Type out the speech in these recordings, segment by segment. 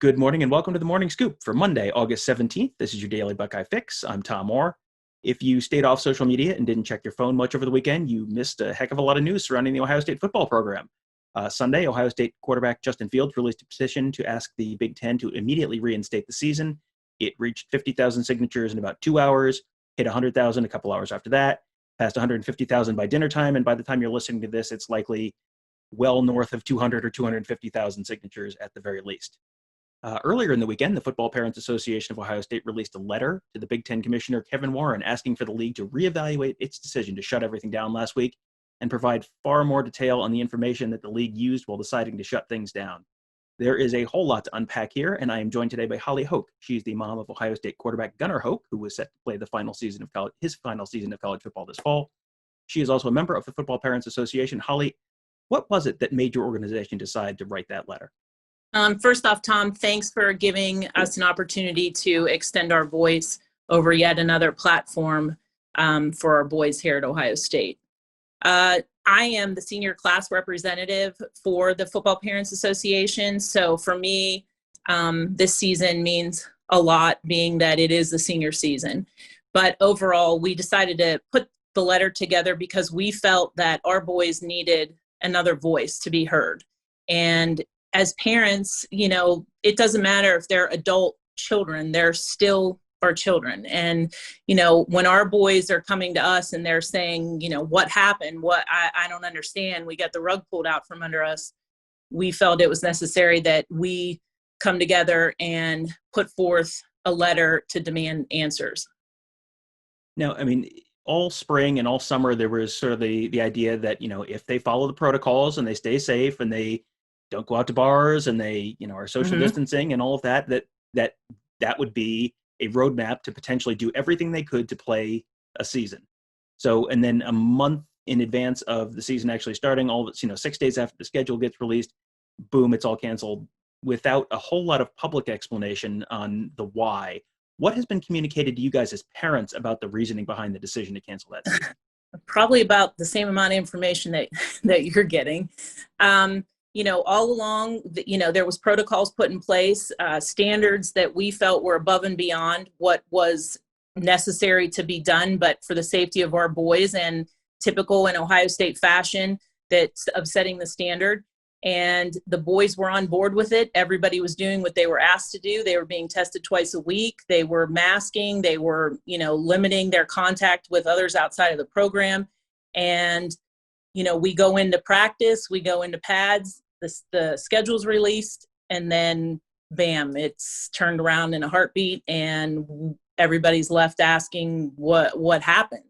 Good morning and welcome to the Morning Scoop for Monday, August 17th. This is your daily Buckeye fix. I'm Tom Orr. If you stayed off social media and didn't check your phone much over the weekend, you missed a heck of a lot of news surrounding the Ohio State football program. Sunday, Ohio State quarterback Justin Fields released a petition to ask the Big Ten to immediately reinstate the season. It reached 50,000 signatures in about 2 hours, hit 100,000 a couple hours after that, passed 150,000 by dinner time, and by the time you're listening to this, it's likely well north of 200 or 250,000 signatures at the very least. Earlier in the weekend, the Football Parents Association of Ohio State released a letter to the Big Ten Commissioner Kevin Warren asking for the league to reevaluate its decision to shut everything down last week and provide far more detail on the information that the league used while deciding to shut things down. There is a whole lot to unpack here, and I am joined today by Holly Hoak. She's the mom of Ohio State quarterback Gunnar Hoak, who was set to play his final season of college football this fall. She is also a member of the Football Parents Association. Holly, what was it that made your organization decide to write that letter? First off, Tom, thanks for giving us an opportunity to extend our voice over yet another platform for our boys here at Ohio State. I am the senior class representative for the Football Parents Association. So for me, this season means a lot, being that it is the senior season. But overall, we decided to put the letter together because we felt that our boys needed another voice to be heard. And as parents, it doesn't matter if they're adult children, they're still our children. And, when our boys are coming to us and they're saying, what happened, I don't understand, we got the rug pulled out from under us, we felt it was necessary that we come together and put forth a letter to demand answers. Now, all spring and all summer, there was sort of the idea that, if they follow the protocols and they stay safe and they don't go out to bars and they, are social distancing and all of that would be a roadmap to potentially do everything they could to play a season. So, and then a month in advance of the season actually starting, 6 days after the schedule gets released, boom, it's all canceled without a whole lot of public explanation on the why. What has been communicated to you guys as parents about the reasoning behind the decision to cancel that season? Probably about the same amount of information that you're getting. All along, there was protocols put in place, standards that we felt were above and beyond what was necessary to be done, but for the safety of our boys and typical in Ohio State fashion of setting the standard. And the boys were on board with it. Everybody was doing what they were asked to do. They were being tested twice a week. They were masking. They were, limiting their contact with others outside of the program. And we go into practice, we go into pads, the schedule's released, and then bam, it's turned around in a heartbeat, and everybody's left asking what happened.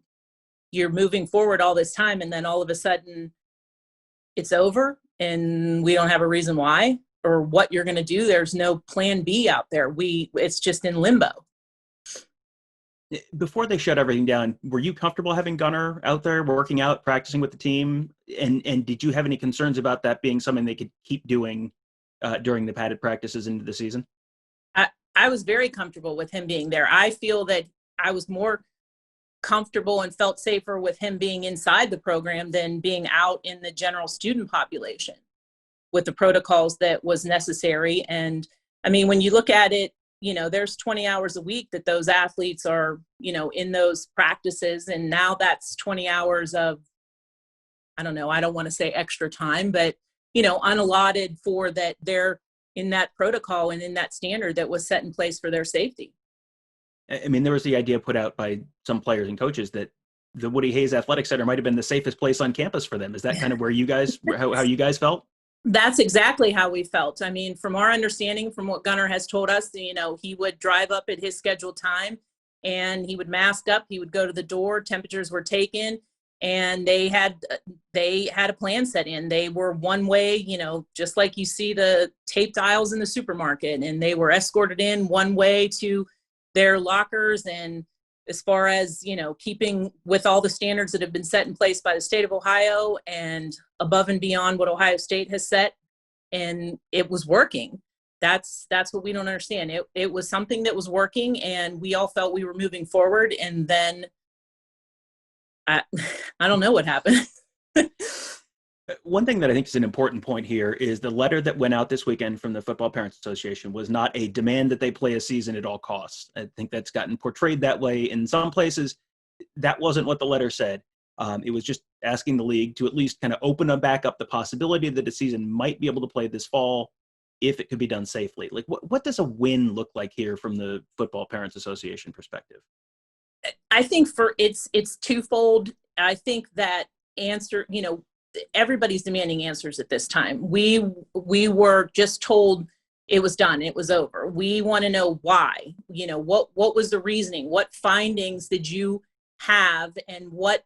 You're moving forward all this time, and then all of a sudden it's over, and we don't have a reason why or what you're going to do. There's no plan B out there. It's just in limbo. Before they shut everything down, were you comfortable having Gunnar out there working out, practicing with the team? And did you have any concerns about that being something they could keep doing during the padded practices into the season? I was very comfortable with him being there. I feel that I was more comfortable and felt safer with him being inside the program than being out in the general student population with the protocols that was necessary. And when you look at it, there's 20 hours a week that those athletes are, in those practices. And now that's 20 hours of, I don't want to say extra time, but, unallotted for that they're in that protocol and in that standard that was set in place for their safety. There was the idea put out by some players and coaches that the Woody Hayes Athletic Center might have been the safest place on campus for them. Is that kind of where you guys, how you guys felt? That's exactly how we felt. From our understanding, from what Gunnar has told us, he would drive up at his scheduled time and he would mask up. He would go to the door. Temperatures were taken, and they had a plan set in. They were one way, just like you see the taped aisles in the supermarket, and they were escorted in one way to their lockers. And as far as, keeping with all the standards that have been set in place by the state of Ohio and above and beyond what Ohio State has set, and it was working. That's what we don't understand. It was something that was working, and we all felt we were moving forward. And then I don't know what happened. One thing that I think is an important point here is the letter that went out this weekend from the Football Parents Association was not a demand that they play a season at all costs. I think that's gotten portrayed that way in some places. That wasn't what the letter said. It was just asking the league to at least kind of open up back up the possibility that a season might be able to play this fall if it could be done safely. Like, what does a win look like here from the Football Parents Association perspective? I think it's twofold. I think that everybody's demanding answers at this time. We were just told it was done, it was over. We want to know why. What was the reasoning? What findings did you have, and what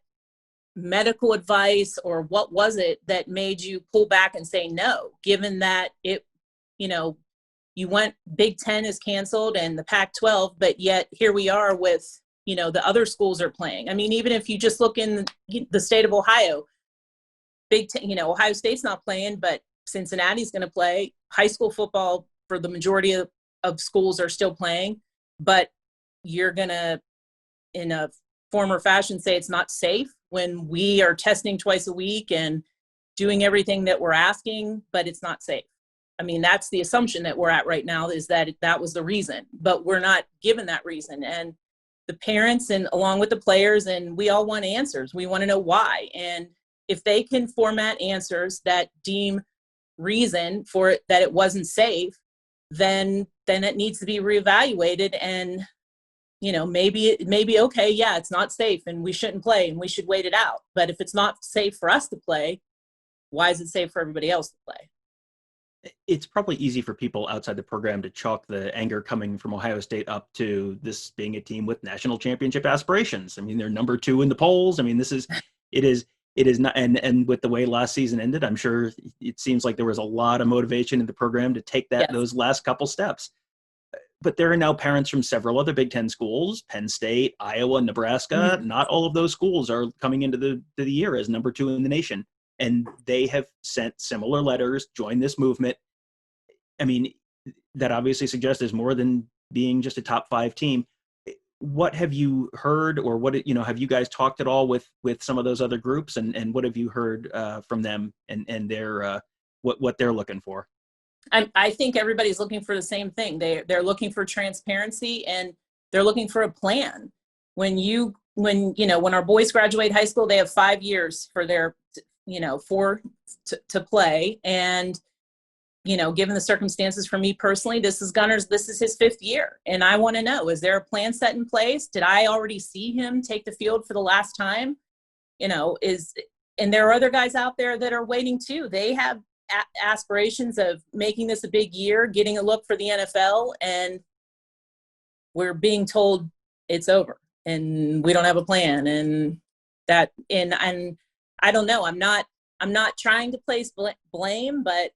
medical advice or what was it that made you pull back and say no, given that you went Big Ten is canceled and the Pac-12, but yet here we are with, the other schools are playing. I mean, even if you just look in the state of Ohio, Big Ten, Ohio State's not playing, but Cincinnati's going to play. High school football for the majority of schools are still playing, but you're going to, in a former fashion, say it's not safe when we are testing twice a week and doing everything that we're asking, but it's not safe. I mean, that's the assumption that we're at right now, is that that was the reason, but we're not given that reason. And the parents, and along with the players, and we all want answers. We want to know why. And if they can format answers that deem reason for it, that it wasn't safe, then it needs to be reevaluated. And maybe okay, yeah, it's not safe and we shouldn't play and we should wait it out. But if it's not safe for us to play, why is it safe for everybody else to play? It's probably easy for people outside the program to chalk the anger coming from Ohio State up to this being a team with national championship aspirations. I mean, they're number 2 in the polls. I mean, it is not, and with the way last season ended, I'm sure it seems like there was a lot of motivation in the program to take those last couple steps. But there are now parents from several other Big Ten schools, Penn State, Iowa, Nebraska. Mm-hmm. Not all of those schools are coming into the year as number 2 in the nation. And they have sent similar letters, joined this movement. I mean, that obviously suggests there's more than being just a top 5 team. What have you heard, or have you guys talked at all with some of those other groups, and what have you heard from them and their what they're looking for? I think everybody's looking for the same thing. They're looking for transparency, and they're looking for a plan. When our boys graduate high school, they have 5 years for their to play. And given the circumstances, for me personally, this is his 5th year, and I want to know, is there a plan set in place? Did I already see him take the field for the last time? And there are other guys out there that are waiting too. They have aspirations of making this a big year, getting a look for the NFL, and we're being told it's over and we don't have a plan. And I don't know. I'm not trying to place blame, but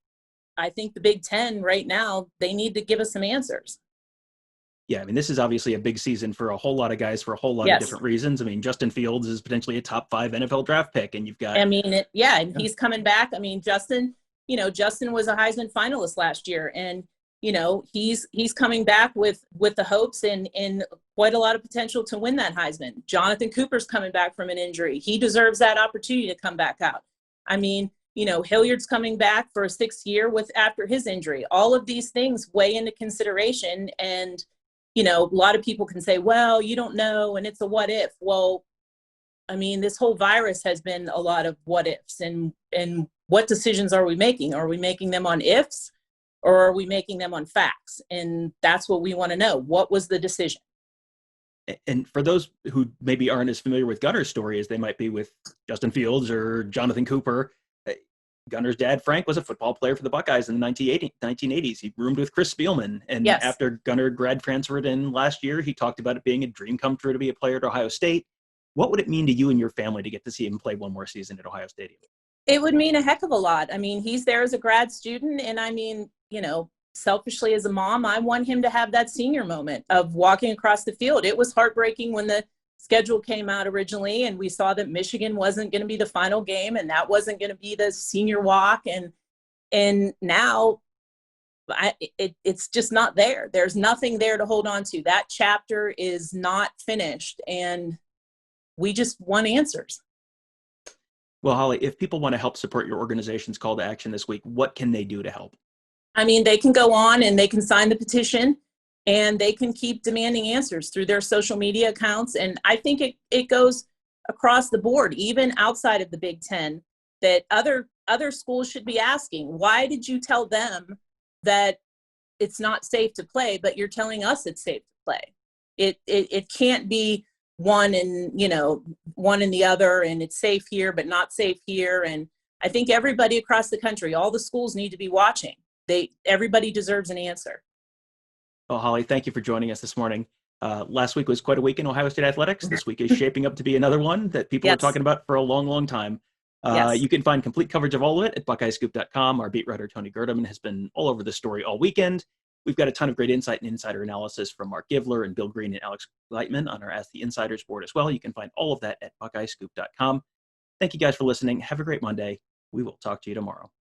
I think the Big Ten right now, they need to give us some answers. Yeah, I mean, this is obviously a big season for a whole lot of guys for a whole lot of different reasons. I mean, Justin Fields is potentially a top 5 NFL draft pick, and you've got. And he's coming back. I mean, Justin was a Heisman finalist last year, and he's coming back with the hopes and quite a lot of potential to win that Heisman. Jonathan Cooper's coming back from an injury. He deserves that opportunity to come back out. I mean, Hilliard's coming back for a 6th year after his injury. All of these things weigh into consideration. And, a lot of people can say, well, you don't know, and it's a what if. Well, I mean, this whole virus has been a lot of what ifs, and what decisions are we making? Are we making them on ifs, or are we making them on facts? And that's what we want to know. What was the decision? And for those who maybe aren't as familiar with Gunnar's story as they might be with Justin Fields or Jonathan Cooper, Gunnar's dad, Frank, was a football player for the Buckeyes in the 1980s. He roomed with Chris Spielman. And after Gunnar grad transferred in last year, he talked about it being a dream come true to be a player at Ohio State. What would it mean to you and your family to get to see him play one more season at Ohio Stadium? It would mean a heck of a lot. I mean, he's there as a grad student. And I mean, selfishly as a mom, I want him to have that senior moment of walking across the field. It was heartbreaking when the schedule came out originally, and we saw that Michigan wasn't going to be the final game, and that wasn't going to be the senior walk. And now it's just not there. There's nothing there to hold on to. That chapter is not finished, and we just want answers. Well, Holly, if people want to help support your organization's call to action this week, what can they do to help? I mean, they can go on and they can sign the petition and they can keep demanding answers through their social media accounts. And I think it goes across the board, even outside of the Big Ten, that other schools should be asking, why did you tell them that it's not safe to play, but you're telling us it's safe to play? It can't be one and, one and the other, and it's safe here, but not safe here. And I think everybody across the country, all the schools need to be watching. Everybody deserves an answer. Well, Holly, thank you for joining us this morning. Last week was quite a week in Ohio State athletics. This week is shaping up to be another one that people are talking about for a long, long time. You can find complete coverage of all of it at buckeyescoop.com. Our beat writer, Tony Gerdeman, has been all over the story all weekend. We've got a ton of great insight and insider analysis from Mark Givler and Bill Green and Alex Lightman on our Ask the Insiders board as well. You can find all of that at buckeyescoop.com. Thank you guys for listening. Have a great Monday. We will talk to you tomorrow.